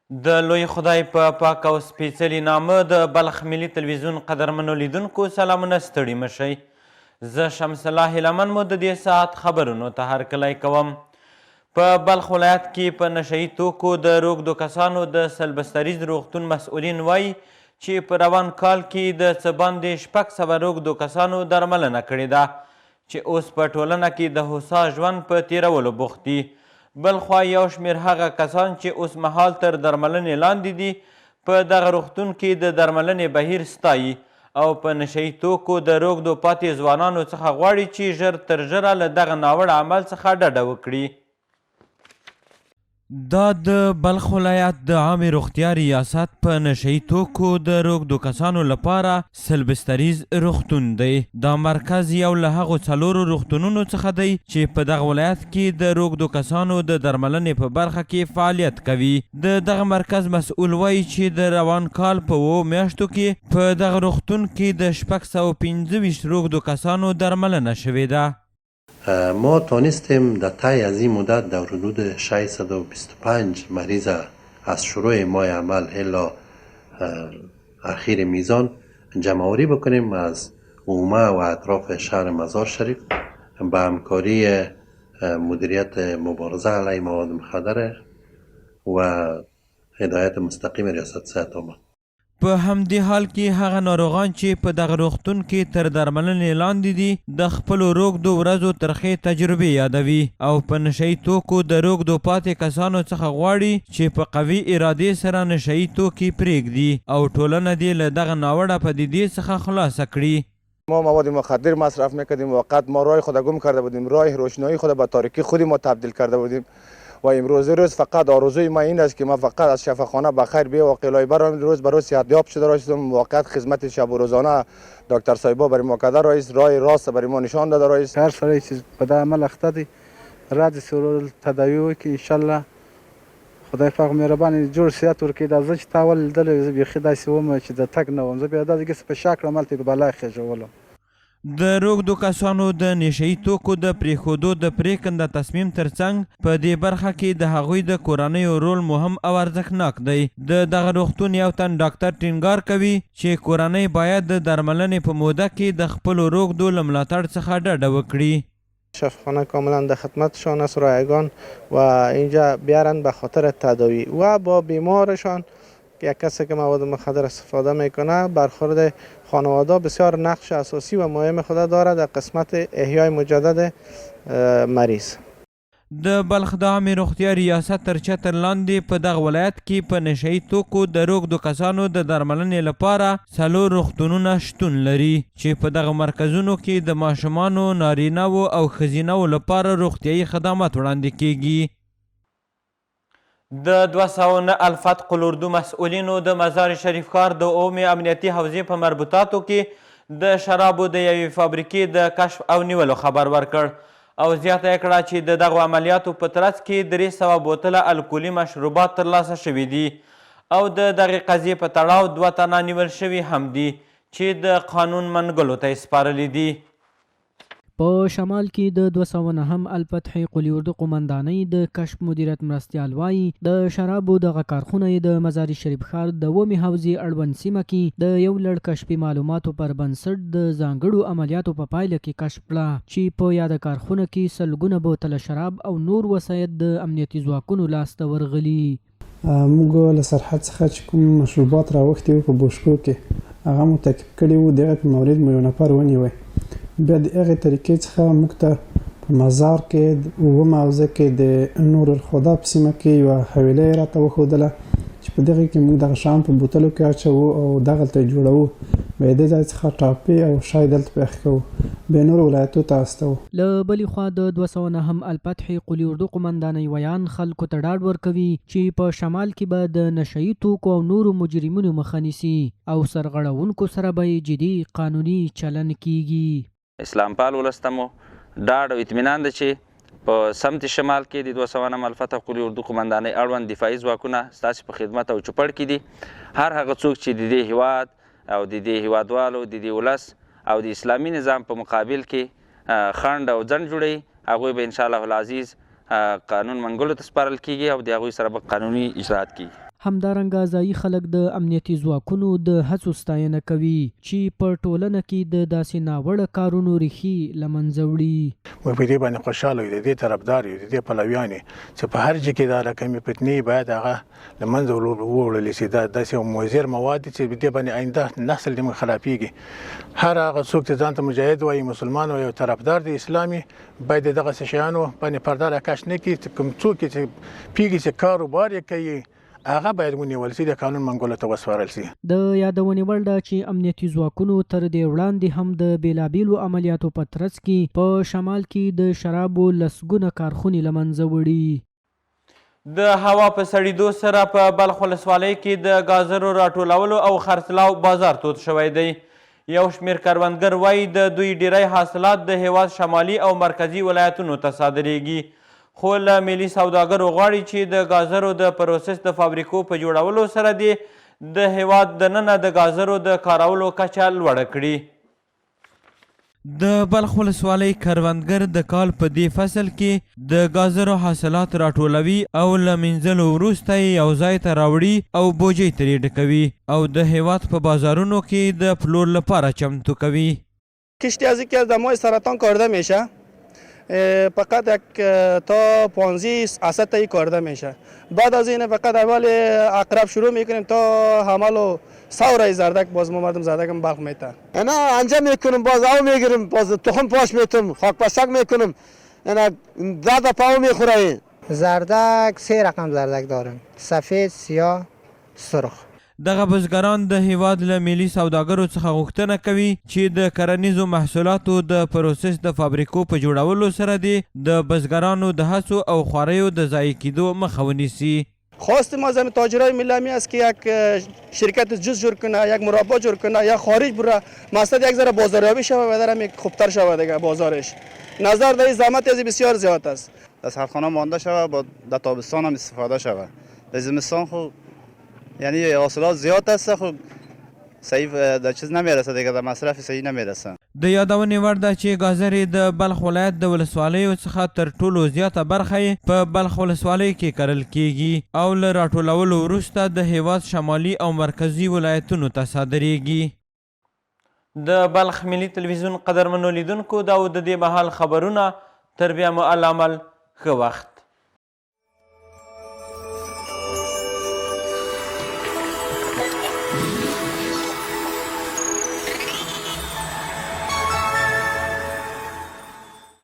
د لوی خدای په پاک او سپېڅلي نامه د بلخ ملي تلویزیون قدرمنو لیدونکو سلامونه ستړي مشئ. زه شمس الله هیلمن مو د دې ساعت خبرونو ته هرکلی کوم. په بلخ ولایت کې په نشهیي توکو د روږدو کسانو د سلبستریز روغتون مسؤلین وایي چې په روان کال کې د څه باندې 600 روږدو کسانو درملنه کړې ده چې اوس په ټولنه کې د هوسا ژوند په تیرولو بوخت دي. بلخوا یو شمېر هغه کسان چې اوس مهال تر درملنې لاندې دي په دغه روغتون کې د درملنې بهیر ستایي او په نشهیي توکو د روږدو پاتې ځوانانو څخه غواړي چې ژر تر ژره له دغه ناوړه عمل څخه ډډه وکړي. دا د بلخ ولایت د عامې روغتیا ریاست په نشهیي توکو د روږدو کسانو لپاره سلبستریز روغتون دی. دا مرکز یو له هغو 4 روغتونونو څخه دی چې په دغه ولایت کې د روږدو کسانو د درملنې په برخه کې فعالیت کوي. د دغه مرکز مسؤل وایي چې د روان کال په 2 میاشتو کې په دغه روغتون کې د 625 روږدو کسانو درملنه شوې ده. ما تانستیم در طی از این مدت در حدود 625 مریض از شروع ماه عمل الی اخیر میزان جمع‌آوری بکنیم از عومه و اطراف شهر مزار شریف به همکاری مدیریت مبارزه علیه مواد مخدر و هدایت مستقیم ریاست صحت عامه. په همدې حال کې هغه ناروغان چې په دغه روغتون کې تر درملنې لاندې دي د خپلو روږدو ورځو ترخې تجربې یادوي او په نشهیي توکو د روږدو پاتې کسانو څخه غواړي چې په قوي ارادې سره نشهیي توکي پرېږدي او ټولنه دې له دغه ناوړه پدیدې څخه خلاصه کړي. ما مواد مخدر مصرف میکردیم، وقت ما راه خود گم کرده بودیم، راه روشنایی خود به تاریکی خود ما تبدیل کرده بودیم و امروز روز فقط آرزوی ما این است که ما فقط از شفاخانه بخیر بیا و قلای برام روز به روز صحتیاب شده راشدم. واقعا خدمت شب و روزانه دکتر صایبا برای ما کده رئیس راه راست برای ما نشان داده رئیس. هر سری چیز به عمل اختادی رد سرور تداوی که ان شاء الله خدای پاک مهربان جوړ صحت ورکړي. دا زه چې تا ول لیدلی زه بیخي داسې وم چې د تګ نه وم، زه بیا داسې په شا کړم هلته په بلا خېژولم. د روږدو کسانو د نشهیي توکو د پرېښودو د پرېکنده تصمیم ترڅنګ په دې برخه کې د هغوی د کورنیو رول مهم او ارزښتناک دی. د دغه روغتون یو تن ډاکټر ټینګار کوي چې کورنۍ باید د درملنې په موده کې د خپلو روږدو له ملاتړ څخه ډډه وکړي. شفاخانه کاملا در خدمتشان است، رایگان و اینجا بیارن به خاطر تداوی و با بیمارشان که یک کسی که مواد مخدر استفاده میکنه برخورد خانواده بسیار نقش اساسی و مهم خود دارد در قسمت احیای مجدد مریض. د بلخ د عامې روغتیا ریاست تر چتر لاندې په دغه ولایت کې په نشهیي توکو د روږدو کسانو د درملنې لپاره 4 روغتونونه شتون لري چې په دغه مرکزونو کې د ماشومانو، نارینه‌وو او ښځینه‌وو لپاره روغتیایي خدمات وړاندې کیږي. د 209 الفتح قلوردو مسؤلینو د مزار شریف ښار د عمومي امنیتي حوزې په مربوطاتو کې د شرابو د یوې فابریکې د کشف او نیولو خبر ورکړ او زیاته یې کړه چې د دغو عملیاتو په ترڅ کې 300 بوتله الکولي مشروبات ترلاسه شوي دي او د دغې قضیې په تړاو 2 تنه نیول شوي هم دي چې د قانون منګلو ته یې سپارلي دي. په شمال کې د 209 الفتح قلیوردو قومندانۍ د کشف مدیریت مرستیال وایي د شرابو دغه کارخونه د مزار شریف ښار د ومې حوزې اړوند سیمه کې د یو لړ کشفي معلوماتو پر بنسټ د ځانګړو عملیاتو په پایله کې کشف کړه چې په یاده کارخونه کې سلګونه بوتله شراب او نور وسایط د امنیتي ځواکونو لاسته ورغلي. موږ له سرحد څخه چې کوم مشروبات راوښتي وو په بوشکو کې هغه مو تعقیب کړي وو. دغه په مورد مو یو نفر ونیوی. بیا د هغې طریقې څخه موږ ته په مزار کې د 7 حوزه کې د نور الخدا په سیمه کې یوه حویله یې راته وښودله چې په دغې کې موږ دغه شیان په بوتلو کې اچوو او دغلته یې جوړوو. بیا د دې ځای څخه ټاپې او شای دلته پېښ کوو، بیا نورو ولایتو ته استوو. له بلې خوا د 209 الفتح قلیوردو قومندانۍ ویان خلکو ته ډاډ ورکوي چې په شمال کې به د نشهیي توکو او نورو مجرمینو مخه نیسي او سرغړونکو سره به جدي قانوني چلن کیږي. اسلام پال ولس ته مو ډاډ او اطمینان ده چې په سمت شمال کې د 209 الفتح قلیوردو قومندانۍ اړوند دفاعي ځواکونه ستاسې په خدمت او چوپړ کې دي. هر هغه څوک چې د دې هیواد او د دې هیوادوالو د دې ولس او د اسلامي نظام په مقابل کې خنډ او ځنډ جوړوي هغوی به انشاءالله العزیز قانون منګلو ته سپارل کیږي او د هغوی سره به قانوني اجراات کیږي. همدارنګه ځایي خلک د امنیتي ځواکونو د هڅو ستاینه کوي چې په ټولنه کې د داسې ناوړه کارونو ریښې له منځه وړي. موږ په دې باندې خوشحاله یو، د دې طرفدار یو، د دې پلویان یو چې په هر ځای کې دا رقمي فتنې باید هغه له منځه ووړل شي. دا داسې مضر مواد دي چې دې باندې آینده نسل دې خرابېږي. هر هغه څوک چې ځان ته مجاهد وایي، مسلمان وایي او طرفدار د اسلامي، باید دغسې شیانو باندې پرده راکش نه کړي. چې کوم څوک چې پیږي چې کاروبار یې کوي هغه باید ونیول شي، د قانون منګولو ته وسپارل شي. د یادونې وړ ده چې امنیتي ځواکونو تر دې وړاندې هم د بېلابېلو عملیاتو په ترڅ کې په شمال کې د شرابو لسګونه کارخونې له منځه وړي. د هوا په سړېدو سره په بلخ ولسوالۍ کې د ګازرو راټولولو او خرڅلاو بازار تود شوی دی. یو شمېر کروندګر وایي د دوی ډیری حاصلات د هیواد شمالي او مرکزي ولایتونو ته صادریږي، خو له ملي سوداګرو غواړي چې د ګازرو د پروسس د فابریکو په جوړولو سره دې د هیواد دننه د ګازرو د کارولو کچه لوړه کړي. د بلخ ولسوالۍ کروندګر د کال په دې فصل کې د ګازرو حاصلات راټولوي او له مینځلو وروسته یې یو ځای ته راوړي او بوجۍ ترې ډکوي او د هیواد په بازارونو کې د پلور لپاره چمتو کوي. کشتی از یکی از دمای سرطان کارده میشه، فقط یک تا 15 اسد تایی کارده میشه. بعد از این فقط اول اقرب شروع میکنیم تا حمل و سورای زردک، باز ما مردم زردک هم بلخ میتن. انا انجام میکنم، باز آو میگیرم، باز تخم پاش میتم، خاک پسک میکنم، انا زرد پاو میخوره. زردک 3 رقم زردک دارم، سفید، سیاه، سرخ. دغه بزګران د هیواد له ملي سوداګرو څخه غوښتنه کوي چې د کرنیزو محصولاتو د پروسس د فابریکو په جوړولو سره د بزګرانو د هڅو او خواریو د ضایع کیدو مخه ونیسي. خواست ما از تاجرای ملی است که یک شرکت جز جور کنه، یک مربا جور کنه یا خارج بره، مقصد یک ذره بازاریابی شود و درم خوبتر شود دیگه بازارش. نظر در زحمت از بسیار زیاد است. از سردخانه مانده شود، با در تابستان هم استفاده شود. در زمستان خب یعنی حاصلات زیاد است، خب صحیح در چیز نمیرسه دیگه، در مصرف صحیح نمیرسه. د یادونې وړ ده چې ګازرې د بلخ ولایت د ولسوالیو څخه تر ټولو زیاته برخه یې په بلخ ولسوالۍ کې کرل کیږي او له راټولولو وروسته د هیواد شمالي او مرکزي ولایتونو ته صادریږي. د بلخ ملي تلویزیون قدرمنو لیدونکو دا و د دې مهال خبرونه، تر بیا مو العمل ښه وخت.